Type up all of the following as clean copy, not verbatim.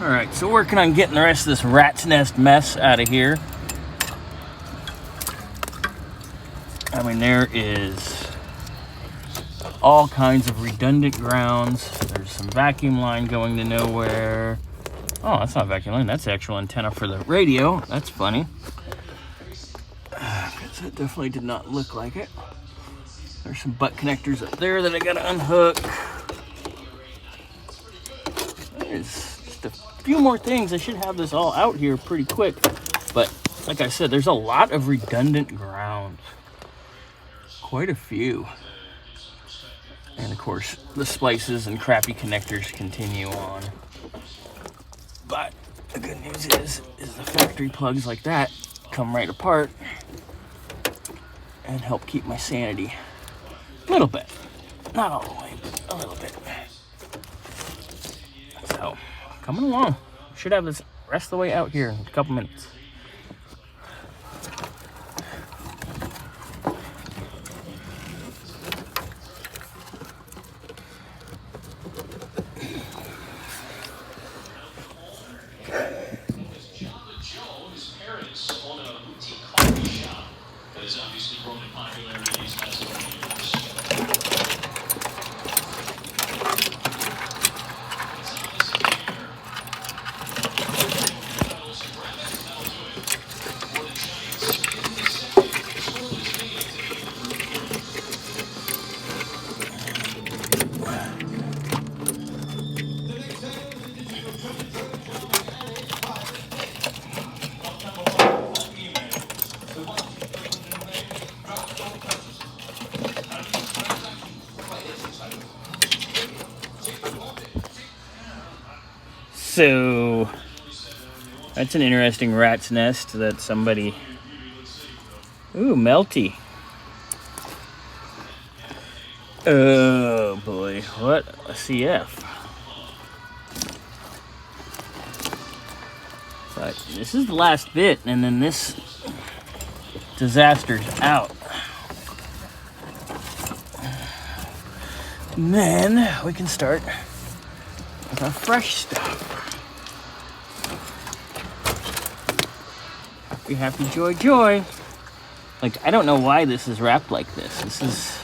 Alright, so working on getting the rest of this rat's nest mess out of here. I mean, there is all kinds of redundant grounds. There's some vacuum line going to nowhere. Oh, that's not vacuum line. That's the actual antenna for the radio. That's funny. Because it definitely did not look like it. There's some butt connectors up there that I gotta unhook. There's just a few more things. I should have this all out here pretty quick. But like I said, there's a lot of redundant grounds. Quite a few. And of course, the splices and crappy connectors continue on. But the good news is the factory plugs like that come right apart and help keep my sanity. A little bit. Not all the way, but a little bit. So, coming along. Should have this rest of the way out here in a couple minutes. So, that's an interesting rat's nest that somebody... Ooh, melty. Oh boy, what a CF. But this is the last bit, and then this disaster's out. And then we can start with our fresh stuff. Happy, happy, joy, joy. Like, I don't know why this is wrapped like this. This is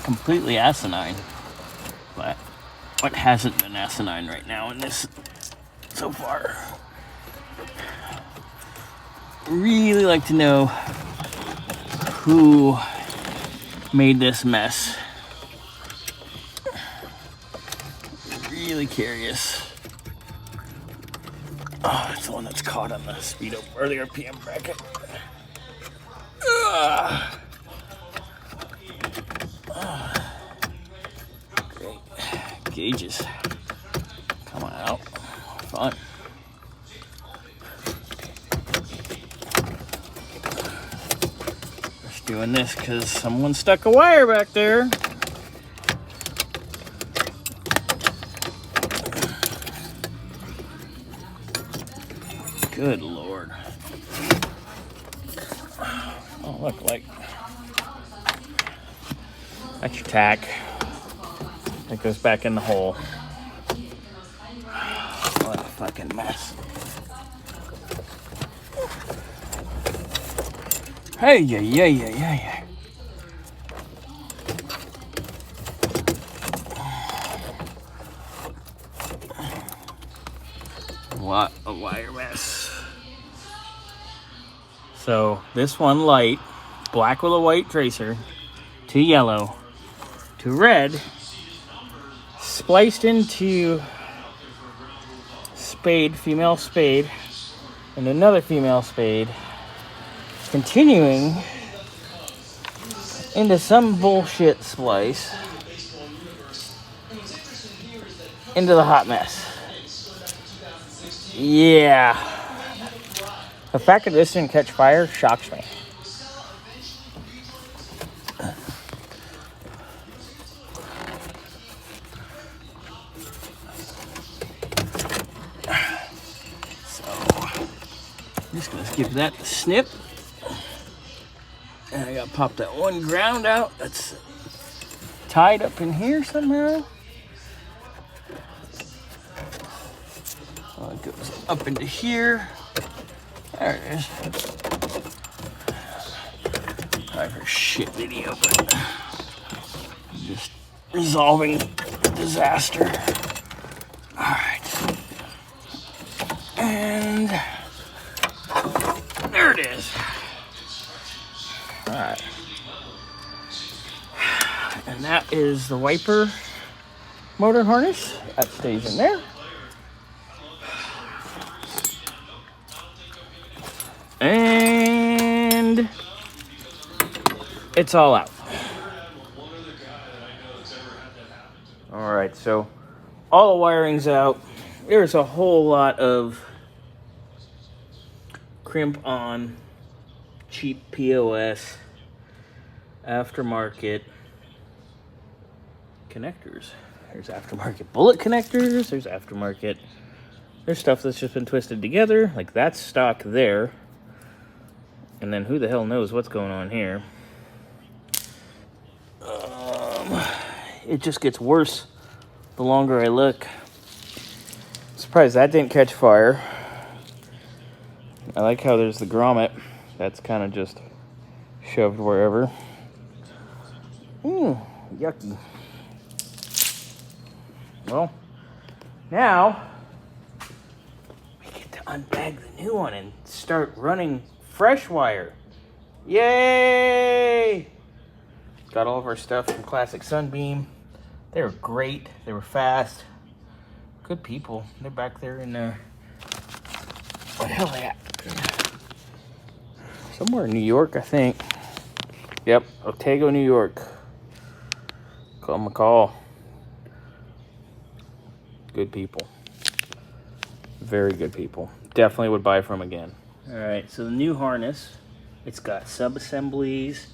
completely asinine. But what hasn't been asinine right now in this so far? Really like to know who made this mess. Really curious. Oh, it's the one that's caught on the speedo or the RPM bracket. Great. Gauges. Coming out. Fun. Just doing this because someone stuck a wire back there. Good Lord. Oh, look, like, that's your tack. That goes back in the hole. What a fucking mess. Hey, yeah. What a wire mess. So this one light, black with a white tracer, to yellow, to red, spliced into spade, female spade, and another female spade, continuing into some bullshit splice into the hot mess. Yeah. The fact that this didn't catch fire shocks me. So, I'm just going to give that the snip. And I got to pop that one ground out that's tied up in here somehow. It goes up into here. There it is. Sorry for shit video, but just resolving disaster. All right. And there it is. All right. And that is the wiper motor harness. That stays in there. And it's all out. All right, so all the wiring's out. There's a whole lot of crimp on, cheap POS, aftermarket connectors. There's aftermarket bullet connectors. There's aftermarket. There's stuff that's just been twisted together. Like that's stock there. And then who the hell knows what's going on here. It just gets worse the longer I look. Surprised that didn't catch fire. I like how there's the grommet. That's kind of just shoved wherever. Yucky. Well, now we get to unbag the new one and start running fresh wire. Yay! Got all of our stuff from Classic Sunbeam. They were great. They were fast. Good people. They're back there in where the hell are they at? Somewhere in New York, I think. Yep, Otago, New York. Call them a call. Good people. Very good people. Definitely would buy from again. All right, so the new harness, it's got sub-assemblies.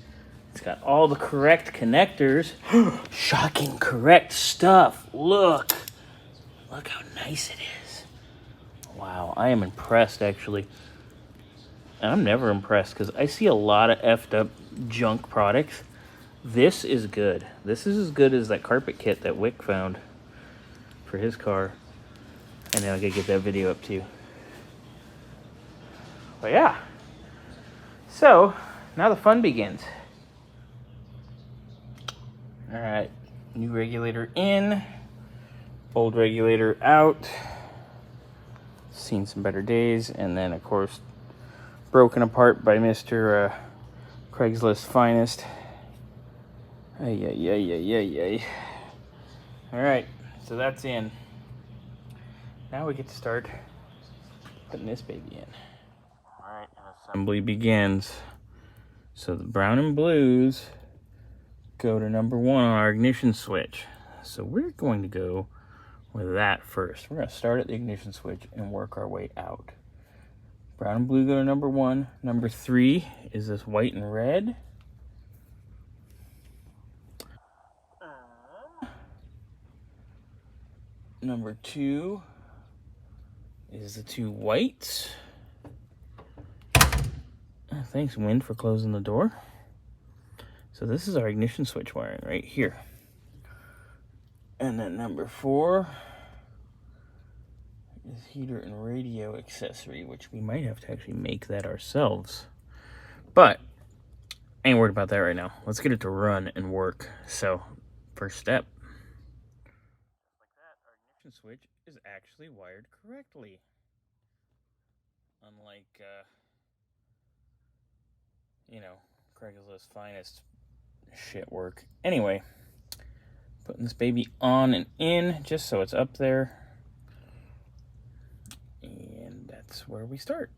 It's got all the correct connectors. Shocking correct stuff. Look how nice it is. Wow, I am impressed actually. And I'm never impressed because I see a lot of effed up junk products. This is good. This is as good as that carpet kit that Wick found for his car. And then I gotta get that video up too. But yeah. So now the fun begins. All right, new regulator in, old regulator out. Seen some better days, and then of course broken apart by Mr. Craigslist finest. Ay. All right, so that's in. Now we get to start putting this baby in. All right, assembly begins. So the brown and blues go to number 1 on our ignition switch. So we're going to go with that first. We're going to start at the ignition switch and work our way out. Brown and blue go to number 1. Number 3 is this white and red. Number 2 is the 2 whites. Thanks, Wind, for closing the door. So this is our ignition switch wiring right here. And then number 4 is heater and radio accessory, which we might have to actually make that ourselves. But I ain't worried about that right now. Let's get it to run and work. So first step. Like that, our ignition switch is actually wired correctly. Unlike, Craigslist finest shit work. Anyway, putting this baby on and in just so it's up there. And that's where we start.